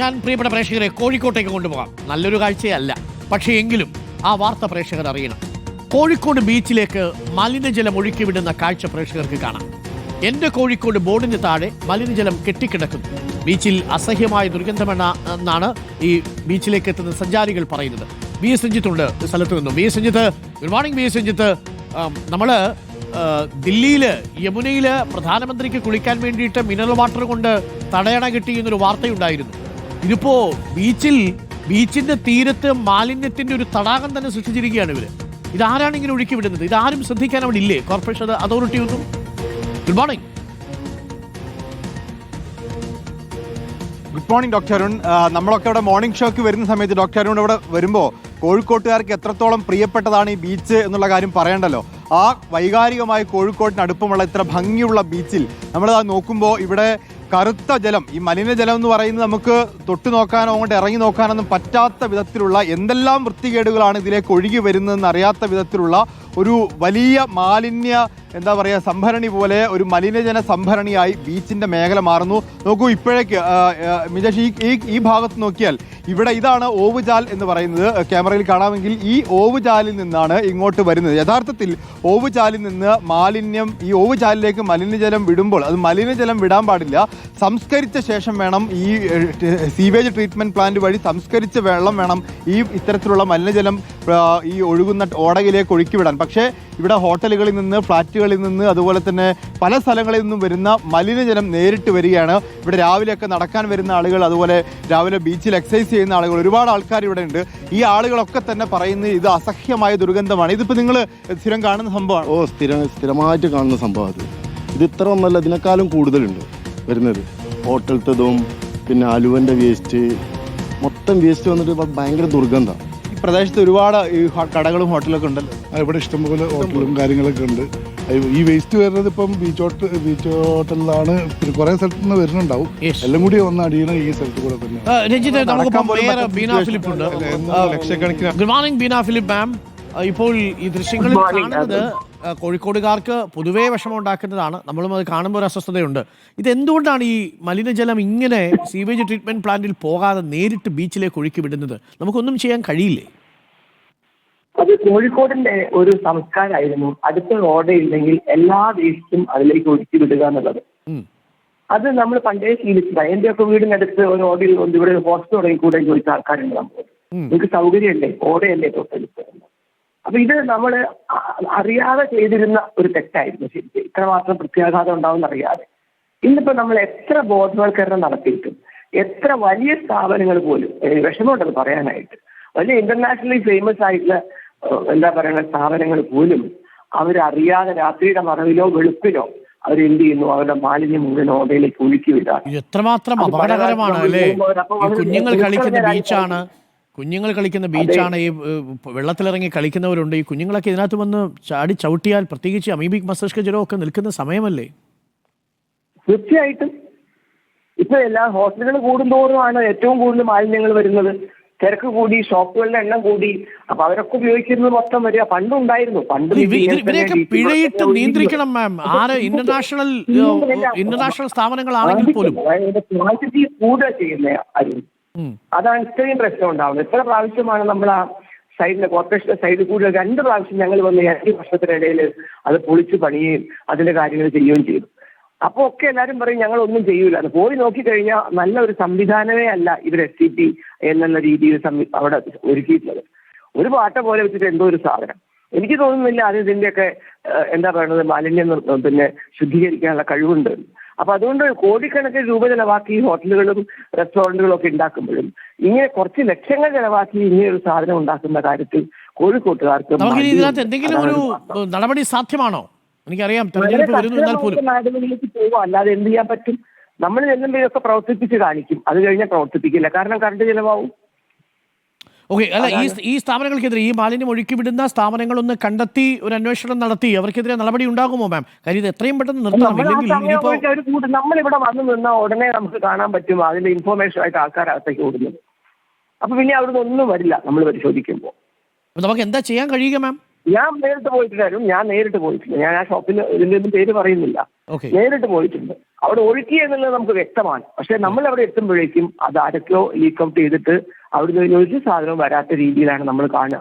ഞാൻ പ്രിയപ്പെട്ട പ്രേക്ഷകരെ കോഴിക്കോട്ടേക്ക് കൊണ്ടുപോകാം. നല്ലൊരു കാഴ്ചയല്ല, പക്ഷേ എങ്കിലും ആ വാർത്ത പ്രേക്ഷകർ അറിയണം. കോഴിക്കോട് ബീച്ചിലേക്ക് മലിനജലം ഒഴുക്കിവിടുന്ന കാഴ്ച പ്രേക്ഷകർക്ക് കാണാം. എൻ്റെ കോഴിക്കോട് ബോർഡിന് താഴെ മലിനജലം കെട്ടിക്കിടക്കുന്നു. ബീച്ചിൽ അസഹ്യമായ ദുർഗന്ധമെന്നാണ് ഈ ബീച്ചിലേക്ക് എത്തുന്ന സഞ്ചാരികൾ പറയുന്നത്. വി എസ് രഞ്ജിത്തുണ്ട് സ്ഥലത്ത് നിന്നും. V S Ranjith, good morning. V S Ranjith, നമ്മൾ ദില്ലിയിൽ യമുനയിൽ പ്രധാനമന്ത്രിക്ക് കുളിക്കാൻ വേണ്ടിയിട്ട് മിനറൽ വാട്ടർ കൊണ്ട് തടയണ കിട്ടിയെന്നൊരു വാർത്തയുണ്ടായിരുന്നു. ഇതിപ്പോ ബീച്ചിന്റെ തീരത്ത് മാലിന്യത്തിന്റെ ഒരു തടാകം തന്നെ സൃഷ്ടിച്ചിരിക്കുകയാണ് ഇവര്. ഇതാരാണ് ഇങ്ങനെ ഒഴുക്കി വിടുന്നത്? ഇതാരും ശ്രദ്ധിക്കാൻ അവിടെ ഇല്ലേ? കോർപ്പറേഷൻ അതോറിറ്റി ഒന്നും? Good morning. Good morning doctor Arun. നമ്മളൊക്കെ ഇവിടെ മോർണിംഗ് ഷോക്ക് വരുന്ന സമയത്ത് ഡോക്ടർ അരുൺ ഇവിടെ വരുമ്പോൾ കോഴിക്കോട്ടുകാർക്ക് എത്രത്തോളം പ്രിയപ്പെട്ടതാണ് ഈ ബീച്ച് എന്നുള്ള കാര്യം പറയണ്ടല്ലോ. ആ വൈകാരികമായി കോഴിക്കോട്ടിന് അടുപ്പമുള്ള ഇത്ര ഭംഗിയുള്ള ബീച്ചിൽ നമ്മളത് നോക്കുമ്പോൾ ഇവിടെ കറുത്ത ജലം, ഈ മലിനജലം എന്ന് പറയുന്നത് നമുക്ക് തൊട്ടു നോക്കാനോ അങ്ങോട്ട് ഇറങ്ങി നോക്കാനൊന്നും പറ്റാത്ത വിധത്തിലുള്ള എന്തെല്ലാം വൃത്തികേടുകളാണ് ഇതിലേക്ക് ഒഴുകി വരുന്നതെന്ന് അറിയാത്ത വിധത്തിലുള്ള ഒരു വലിയ മാലിന്യ സംഭരണി പോലെ ഒരു മലിനജന സംഭരണിയായി ബീച്ചിന്റെ മേഖല മാറുന്നു. നോക്കൂ, ഇപ്പോഴേക്ക് മിജേഷ് ഈ ഭാഗത്ത് നോക്കിയാൽ ഇവിടെ ഇതാണ് ഓവുചാൽ എന്ന് പറയുന്നത്. ക്യാമറയിൽ കാണാമെങ്കിൽ ഈ ഓവുചാലിൽ നിന്നാണ് ഇങ്ങോട്ട് വരുന്നത്. യഥാർത്ഥത്തിൽ ഓവുചാലിൽ നിന്ന് മാലിന്യം ഈ ഓവുചാലിലേക്ക് മലിനജലം വിടുമ്പോൾ അത് മലിനജലം വിടാൻ പാടില്ല. സംസ്കരിച്ച ശേഷം വേണം, ഈ സീവേജ് ട്രീറ്റ്മെന്റ് പ്ലാന്റ് വഴി സംസ്കരിച്ച വെള്ളം വേണം ഈ ഇത്തരത്തിലുള്ള മലിനജലം ഈ ഒഴുകുന്ന ഓടയിലേക്ക് ഒഴുക്കി വിടാൻ. പക്ഷേ ഇവിടെ ഹോട്ടലുകളിൽ നിന്ന്, ഫ്ലാറ്റുകളിൽ നിന്ന്, അതുപോലെ തന്നെ പല സ്ഥലങ്ങളിൽ നിന്നും വരുന്ന മലിനജലം നേരിട്ട് വരികയാണ്. ഇവിടെ രാവിലെയൊക്കെ നടക്കാൻ വരുന്ന ആളുകൾ, അതുപോലെ രാവിലെ ബീച്ചിൽ എക്സസൈസ് ചെയ്യുന്ന ആളുകൾ, ഒരുപാട് ആൾക്കാർ ഇവിടെ ഉണ്ട്. ഈ ആളുകളൊക്കെ തന്നെ പറയുന്നത് ഇത് അസഹ്യമായ ദുർഗന്ധമാണ്. ഇതിപ്പോൾ നിങ്ങൾ സ്ഥിരം കാണുന്ന സംഭവമാണ്? സ്ഥിരമായിട്ട് കാണുന്ന സംഭവം. ഇത് ഇത്ര ഒന്നല്ല, ഇതിനേക്കാളും കൂടുതലുണ്ട് വരുന്നത്. ഹോട്ടലത്തതും പിന്നെ അലുവൻ്റെ വേസ്റ്റ്, മൊത്തം വേസ്റ്റ് വന്നിട്ട് ഭയങ്കര ദുർഗന്ധമാണ്. ഈ പ്രദേശത്ത് ഒരുപാട് ഈ കടകളും ഹോട്ടലൊക്കെ ഉണ്ടല്ലോ. ഇവിടെ ഇഷ്ടംപോലെ ഹോട്ടലും കാര്യങ്ങളൊക്കെ ഉണ്ട്. ഈ വേസ്റ്റ് വരുന്നത് ഇപ്പം ബീച്ച് ഹോട്ടലിലാണ്. കുറെ സ്ഥലത്ത് നിന്ന് വരുന്നുണ്ടാവും. എല്ലാം കൂടി ഒന്ന് അടിയണം ഈ സ്ഥലത്ത് കൂടെ തന്നെ. ലക്ഷക്കണക്കിന്. ഗുഡ് മോർണിംഗ് ബീന ഫിലിപ്പ് മാം. ഇപ്പോൾ ഈ ദൃശ്യങ്ങളിൽ കാണുന്നത് കോഴിക്കോടുകാർക്ക് പൊതുവേ വിഷമം ഉണ്ടാക്കുന്നതാണ്. നമ്മളും അത് കാണുമ്പോൾ ഒരു അസ്വസ്ഥതയുണ്ട്. ഇതെന്തുകൊണ്ടാണ് ഈ മലിനജലം ഇങ്ങനെ സീവേജ് ട്രീറ്റ്മെന്റ് പ്ലാന്റിൽ പോകാതെ നേരിട്ട് ബീച്ചിലേക്ക് ഒഴുക്കി വിടുന്നത്? നമുക്കൊന്നും ചെയ്യാൻ കഴിയില്ലേ? അത് കോഴിക്കോടിന്റെ ഒരു സംസ്കാരമായിരുന്നു. അടുത്ത റോഡയില്ലെങ്കിൽ എല്ലാ വേസ്റ്റും അതിലേക്ക് ഒഴുക്കി വിടുക എന്നുള്ളത്. അത് നമ്മൾ പണ്ടേ ശീലിച്ചതാണ്. എന്റെയൊക്കെ വീടിനടുത്ത് ഒരു ഓടയിൽ ഇവിടെ ഹോസ്റ്റൽ തുടങ്ങി കൂടെ ചോദിച്ച ആൾക്കാരുണ്ട്. നമുക്ക് നിങ്ങൾക്ക് സൗകര്യമല്ലേ, ഓടയല്ലേ തൊട്ടടുത്ത്. അപ്പൊ ഇത് നമ്മൾ അറിയാതെ ചെയ്തിരുന്ന ഒരു തെറ്റായിരുന്നു. ശരിക്കും ഇത്രമാത്രം പ്രത്യാഘാതം ഉണ്ടാവും അറിയാതെ. ഇന്നിപ്പോ നമ്മൾ എത്ര ബോധവൽക്കരണം നടത്തിയിട്ടും എത്ര വലിയ സ്ഥാപനങ്ങൾ പോലും, വിഷമമുണ്ടെന്ന് പറയാനായിട്ട്, വലിയ ഇന്റർനാഷണലി ഫേമസ് ആയിട്ടുള്ള സ്ഥാപനങ്ങൾ പോലും അവരറിയാതെ രാത്രിയുടെ മറവിലോ വെളുപ്പിലോ അവരെന്ത് ചെയ്യുന്നു, അവരുടെ മാലിന്യം മുഴുവൻ ഓടയിലേക്ക് ഒഴുക്കി വിടാം. എത്രമാത്രം അപകടകരമാണ് അല്ലേ? കുഞ്ഞുങ്ങൾ കളിക്കുന്ന ബീച്ചാണ്. ഈ വെള്ളത്തിലിറങ്ങി കളിക്കുന്നവരുണ്ട്. ഈ കുഞ്ഞുങ്ങളൊക്കെ ഇതിനകത്ത് വന്ന് ചാടി ചവിട്ടിയാൽ, പ്രത്യേകിച്ച് അമീബിക് മസ്തിഷ്ക ജ്വരം ഒക്കെ നിൽക്കുന്ന സമയമല്ലേ? തീർച്ചയായിട്ടും. ഇപ്പൊ എല്ലാ ഹോസ്റ്റലുകൾ കൂടുന്തോറുമാണ് ഏറ്റവും കൂടുതൽ മാലിന്യങ്ങൾ വരുന്നത്. തിരക്ക് കൂടി, ഷോപ്പുകളുടെ എണ്ണം കൂടി. അപ്പൊ അവരൊക്കെ ഉപയോഗിക്കുന്നത് മൊത്തം വരിക. പണ്ടുണ്ടായിരുന്നു. ഇവരെയൊക്കെ പിഴയിട്ട് നിയന്ത്രിക്കണം മാം. ഇന്റർനാഷണൽ സ്ഥാപനങ്ങളാണെങ്കിൽ പോലും ക്വാണ്ടിറ്റി കൂടുതൽ ചെയ്യുന്ന ആരും. അതാണ് ഇത്രയും പ്രശ്നം ഉണ്ടാവുന്നത്. എത്ര പ്രാവശ്യമാണ് നമ്മൾ ആ സൈഡിലെ കോർപ്പറേഷന്റെ സൈഡിൽ കൂടി 2 പ്രാവശ്യം ഞങ്ങൾ വന്ന് 2 വർഷത്തിനിടയിൽ അത് പൊളിച്ചു പണിയുകയും അതിന്റെ കാര്യങ്ങൾ ചെയ്യുകയും ചെയ്തു. അപ്പോൾ ഒക്കെ എല്ലാവരും പറയും ഞങ്ങൾ ഒന്നും ചെയ്യൂല. അത് പോയി നോക്കിക്കഴിഞ്ഞാൽ നല്ല ഒരു സംവിധാനമേ അല്ല ഇവർ SCP എന്നുള്ള രീതിയിൽ അവിടെ ഒരുക്കിയിട്ടുള്ളത്. ഒരു പാട്ട പോലെ വെച്ചിട്ട് എന്തോ ഒരു സാധനം. എനിക്ക് തോന്നുന്നില്ല അത് ഇതിന്റെയൊക്കെ മാലിന്യം ശുദ്ധീകരിക്കാനുള്ള കഴിവുണ്ട്. അപ്പൊ അതുകൊണ്ട് കോടിക്കണക്കിന് രൂപ ചെലവാക്കി ഹോട്ടലുകളും റെസ്റ്റോറന്റുകളും ഒക്കെ ഉണ്ടാക്കുമ്പോഴും ഇങ്ങനെ കുറച്ച് ലക്ഷങ്ങൾ ചെലവാക്കി ഇങ്ങനെ ഒരു സാധനം ഉണ്ടാക്കുന്ന കാര്യത്തിൽ കോഴിക്കോട്ടുകാർക്ക് എന്തെങ്കിലും ഒരു നടപടി സാധ്യമാണോ? എനിക്കറിയാം തെരഞ്ഞെടുപ്പ് വരുന്നു, എന്നാൽ പോലും നടപടിയിലേക്ക് പോവാം. അല്ലാതെ എന്ത് ചെയ്യാൻ പറ്റും? നമ്മൾ ചെല്ലുമ്പോൾ ഇതൊക്കെ പ്രവർത്തിപ്പിച്ച് കാണിക്കും. അത് കഴിഞ്ഞാൽ പ്രവർത്തിപ്പിക്കില്ല. കാരണം കറണ്ട് ചെലവാകും. ഓക്കെ, അല്ല ഈ സ്ഥാപനങ്ങൾക്കെതിരെ, ഈ മാലിന്യം ഒഴുക്കി വിടുന്ന സ്ഥാപനങ്ങളൊന്ന് കണ്ടെത്തി ഒരു അന്വേഷണം നടത്തി അവർക്കെതിരെ നടപടി ഉണ്ടാകുമോ മാം? കാര്യം ഇത് എത്രയും പെട്ടെന്ന് നിർത്തണം. നമ്മളിവിടെ വന്നു നിന്നാൽ ഉടനെ നമുക്ക് കാണാൻ പറ്റും അതിന്റെ ഇൻഫോർമേഷൻ ആയിട്ട് ആൾക്കാരകത്തേക്ക് ഓടുന്നത്. അപ്പൊ പിന്നെ അവിടുന്ന് ഒന്നും വരില്ല നമ്മൾ പരിശോധിക്കുമ്പോൾ. നമുക്ക് എന്താ ചെയ്യാൻ കഴിയുക മാം? ഞാൻ നേരിട്ട് പോയിട്ടില്ല. ഞാൻ ആ ഷോപ്പിൽ ഇതിന്റെ ഒന്നും പേര് പറയുന്നില്ല. നേരിട്ട് പോയിട്ടുണ്ട്. അവിടെ ഒഴുക്കി എന്നുള്ളത് നമുക്ക് വ്യക്തമാണ്. പക്ഷെ നമ്മൾ അവിടെ എത്തുമ്പോഴേക്കും അത് ആരൊക്കെയോ ലീക്ക് ഔട്ട് ചെയ്തിട്ട് അവിടുന്ന് ഒരു സാധനവും വരാത്ത രീതിയിലാണ് നമ്മൾ കാണുക.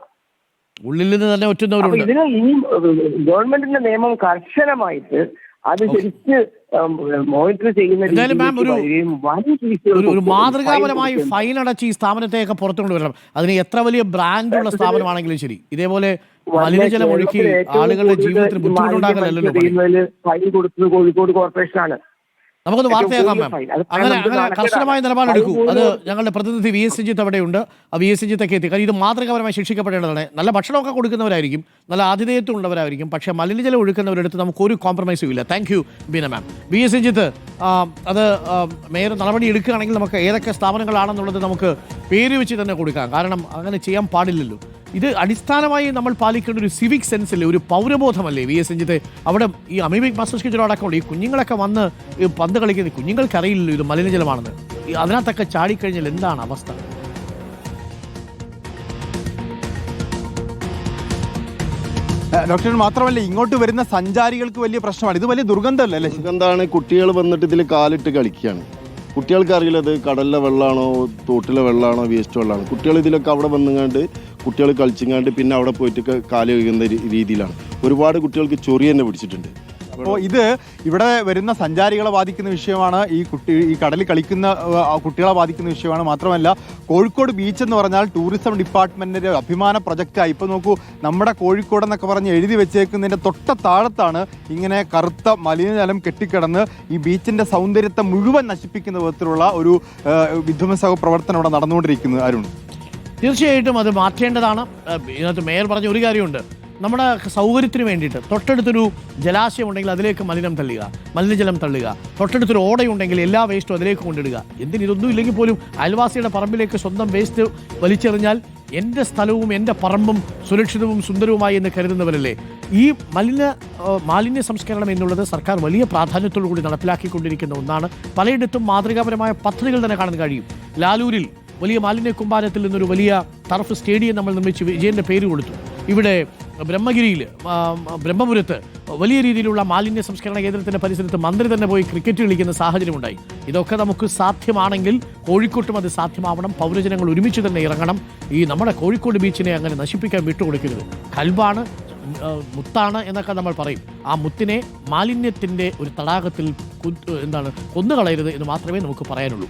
ഉള്ളിൽ നിന്ന് തന്നെ അപ്പൊ ഒറ്റുന്നവരുണ്ട്. ഇതിന് ഈ ഗവൺമെന്റിന്റെ നിയമം കർശനമായിട്ട് അത് ശരിക്ക് മോണിറ്റർ ചെയ്യുന്ന എന്തായാലും മാം ഒരു രീതിയിൽ മാതൃകാപരമായി ഫൈൻ അടച്ച് ഈ സ്ഥാപനത്തെയൊക്കെ പുറത്തു കൊണ്ടുവരണം. അതിന് എത്ര വലിയ ബ്രാൻഡുള്ള സ്ഥാപനമാണെങ്കിലും ശരി, ഇതേപോലെ മലിനജലം ഒഴുക്കി ആളുകളുടെ ജീവിതത്തിന് ബുദ്ധിമുട്ടുണ്ടാകലല്ലോ. ഫൈൻ കൊടുത്തത് കോഴിക്കോട് കോർപ്പറേഷനാണ്. നമുക്കൊന്ന് വാർത്തയാക്കാം മാം. അങ്ങനെ കർശനമായ നിലപാടെടുക്കൂ. അത് ഞങ്ങളുടെ പ്രതിനിധി വി എസ് രഞ്ജിത്ത് അവിടെയുണ്ട്. ആ വി എസ് രഞ്ജിത്തൊക്കെ എത്തി. കാരണം ഇത് മാതൃകാപരമായി ശിക്ഷിക്കപ്പെടേണ്ടതാണ്. നല്ല ഭക്ഷണമൊക്കെ കൊടുക്കുന്നവരായിരിക്കും, നല്ല ആതിഥേയത്വം ഉള്ളവരായിരിക്കും. പക്ഷേ മലിനജലം ഒഴുക്കുന്നവരെടുത്ത് നമുക്കൊരു കോംപ്രമൈസും ഇല്ല. Thank you Beena ma'am. V S Ranjith, അത് മേയർ നടപടി എടുക്കുകയാണെങ്കിൽ നമുക്ക് ഏതൊക്കെ സ്ഥാപനങ്ങളാണെന്നുള്ളത് നമുക്ക് പേര് വെച്ച് തന്നെ കൊടുക്കാം. കാരണം അങ്ങനെ ചെയ്യാൻ പാടില്ലല്ലോ. ഇത് അടിസ്ഥാനമായി നമ്മൾ പാലിക്കേണ്ട ഒരു സിവിക് സെൻസില്ലേ, ഒരു പൗരബോധമല്ലേ വി എസ് രഞ്ജിത്ത്? അവിടെ ഈ അമീബിക് മാസ്റ്റേഴ്സ് കിച്ചൺ അടക്കമുള്ള ഈ കുഞ്ഞുങ്ങളൊക്കെ വന്ന് ഈ പന്ത് കളിക്കുന്നത് കുഞ്ഞുങ്ങൾക്ക് അറിയില്ലല്ലോ ഇത് മലിനജലമാണെന്ന്. അതിനകത്തൊക്കെ ചാടിക്കഴിഞ്ഞാൽ എന്താണ് അവസ്ഥ? ഡോക്ടർ, മാത്രമല്ല ഇങ്ങോട്ട് വരുന്ന സഞ്ചാരികൾക്ക് വലിയ പ്രശ്നമാണ്. ഇത് വലിയ ദുർഗന്ധമല്ലേ? ദുർഗന്ധമാണ്. കുട്ടികൾ വന്നിട്ട് ഇതിൽ കാലിട്ട് കളിക്കുകയാണ്. കുട്ടികൾക്ക് അറിയില്ല ഇത് കടലിലെ വെള്ളമാണോ തോട്ടിലെ വെള്ളമാണോ വേസ്റ്റ് വെള്ളമാണോ. കുട്ടികൾ ഇതിലൊക്കെ അവിടെ വന്നുകൊണ്ട് കുട്ടികൾ കളിച്ചിങ്ങാണ്ട് പിന്നെ അവിടെ പോയിട്ട് കാല് കഴുകുന്ന രീതിയിലാണ്. ഒരുപാട് കുട്ടികൾക്ക് ചൊറി തന്നെ പിടിച്ചിട്ടുണ്ട്. അപ്പോൾ ഇത് ഇവിടെ വരുന്ന സഞ്ചാരികളെ ബാധിക്കുന്ന വിഷയമാണ്. ഈ കടലിൽ കളിക്കുന്ന കുട്ടികളെ ബാധിക്കുന്ന വിഷയമാണ്. മാത്രമല്ല കോഴിക്കോട് ബീച്ച് എന്ന് പറഞ്ഞാൽ ടൂറിസം ഡിപ്പാർട്ട്മെന്റിന്റെ അഭിമാന പ്രൊജക്റ്റായി. ഇപ്പോൾ നോക്കൂ, നമ്മുടെ കോഴിക്കോട് എന്നൊക്കെ പറഞ്ഞ് എഴുതി വെച്ചേക്കുന്നതിൻ്റെ തൊട്ട താഴത്താണ് ഇങ്ങനെ കറുത്ത മലിനജലം കെട്ടിക്കിടന്ന് ഈ ബീച്ചിന്റെ സൗന്ദര്യത്തെ മുഴുവൻ നശിപ്പിക്കുന്ന വിധത്തിലുള്ള ഒരു വിധ്വംസക പ്രവർത്തനം ഇവിടെ നടന്നുകൊണ്ടിരിക്കുന്നത്. അരുൺ, തീർച്ചയായിട്ടും അത് മാറ്റേണ്ടതാണ്. ഇതിനകത്ത് മേയർ പറഞ്ഞ ഒരു കാര്യമുണ്ട്, നമ്മുടെ സൗകര്യത്തിന് വേണ്ടിയിട്ട് തൊട്ടടുത്തൊരു ജലാശയം ഉണ്ടെങ്കിൽ അതിലേക്ക് മലിനജലം തള്ളുക, തൊട്ടടുത്തൊരു ഓടയുണ്ടെങ്കിൽ എല്ലാ വേസ്റ്റും അതിലേക്ക് കൊണ്ടിടുക. ഇതൊന്നും ഇല്ലെങ്കിൽ പോലും അയൽവാസിയുടെ പറമ്പിലേക്ക് സ്വന്തം വേസ്റ്റ് വലിച്ചെറിഞ്ഞാൽ എൻ്റെ സ്ഥലവും എൻ്റെ പറമ്പും സുരക്ഷിതവും സുന്ദരവുമായി എന്ന് കരുതുന്നവരല്ലേ? ഈ മാലിന്യ സംസ്കരണം എന്നുള്ളത് സർക്കാർ വലിയ പ്രാധാന്യത്തോടു കൂടി നടപ്പിലാക്കിക്കൊണ്ടിരിക്കുന്ന ഒന്നാണ്. പലയിടത്തും മാതൃകാപരമായ പദ്ധതികൾ തന്നെ കാണാൻ കഴിയും. ലാലൂരിൽ വലിയ മാലിന്യ കുമ്പാരത്തിൽ നിന്നൊരു വലിയ ടർഫ് സ്റ്റേഡിയം നമ്മൾ നിർമ്മിച്ച് വിജയൻ്റെ പേര് കൊടുത്തു. ഇവിടെ ബ്രഹ്മഗിരിയിൽ ബ്രഹ്മപുരത്ത് വലിയ രീതിയിലുള്ള മാലിന്യ സംസ്കരണ കേന്ദ്രത്തിൻ്റെ പരിസരത്ത് മന്ത്രി തന്നെ പോയി ക്രിക്കറ്റ് കളിക്കുന്ന സാഹചര്യമുണ്ടായി. ഇതൊക്കെ നമുക്ക് സാധ്യമാണെങ്കിൽ കോഴിക്കോട്ടും അത് സാധ്യമാവണം. പൗരജനങ്ങൾ ഒരുമിച്ച് തന്നെ ഇറങ്ങണം. ഈ നമ്മുടെ കോഴിക്കോട് ബീച്ചിനെ അങ്ങനെ നശിപ്പിക്കാൻ വിട്ടുകൊടുക്കരുത്. കൽബാണ്, മുത്താണ് എന്നൊക്കെ നമ്മൾ പറയും. ആ മുത്തിനെ മാലിന്യത്തിൻ്റെ ഒരു തടാകത്തിൽ കൊന്നുകളയരുത് എന്ന് മാത്രമേ നമുക്ക് പറയാനുള്ളൂ.